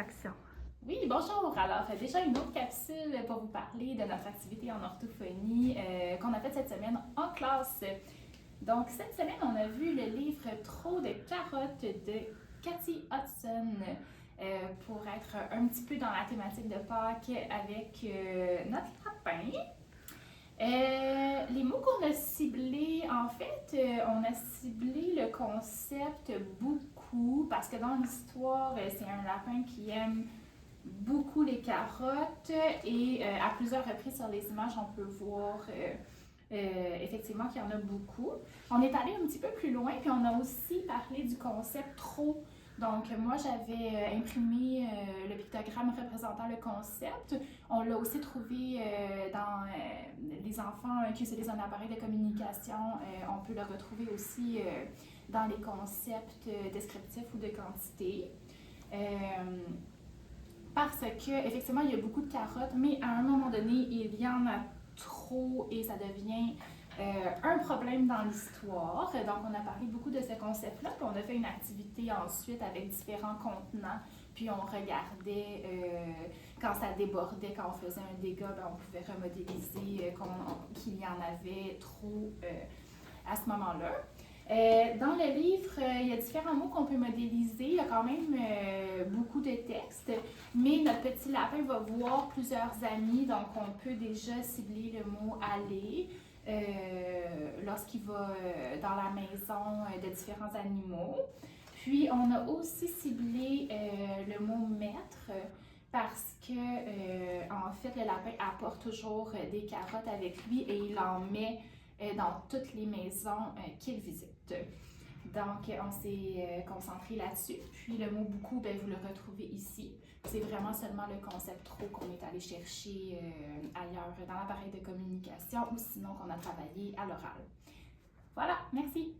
Action. Oui, bonjour. Alors, déjà une autre capsule pour vous parler de notre activité en orthophonie qu'on a faite cette semaine en classe. Donc, cette semaine, on a vu le livre Trop de carottes de Cathy Hudson pour être un petit peu dans la thématique de Pâques avec notre lapin. Les mots qu'on a ciblés, en fait, on a ciblé le concept beaucoup parce que dans l'histoire, c'est un lapin qui aime beaucoup les carottes et à plusieurs reprises sur les images, on peut voir effectivement qu'il y en a beaucoup. On est allé un petit peu plus loin, puis on a aussi parlé du concept trop. Donc, moi, j'avais imprimé le pictogramme représentant le concept. On l'a aussi trouvé dans les enfants qui utilisent un appareil de communication. On peut le retrouver aussi dans les concepts descriptifs ou de quantité. Parce que effectivement, il y a beaucoup de carottes, mais à un moment donné, il y en a trop et ça devient un problème dans l'histoire. Donc, on a parlé beaucoup de ce concept-là, puis on a fait une activité ensuite avec différents contenants, puis on regardait quand ça débordait, quand on faisait un dégât, ben, on pouvait remodéliser qu'il y en avait trop à ce moment-là. Dans le livre, il y a différents mots qu'on peut modéliser. Il y a quand même beaucoup de textes, mais notre petit lapin va voir plusieurs amis, donc on peut déjà cibler le mot aller lorsqu'il va dans la maison de différents animaux. Puis on a aussi ciblé le mot maître parce que en fait le lapin apporte toujours des carottes avec lui et il en met dans toutes les maisons qu'il visite. Donc, on s'est concentré là-dessus. Puis le mot beaucoup, ben, vous le retrouvez ici. C'est vraiment seulement le concept trop qu'on est allé chercher ailleurs dans l'appareil de communication ou sinon qu'on a travaillé à l'oral. Voilà, merci.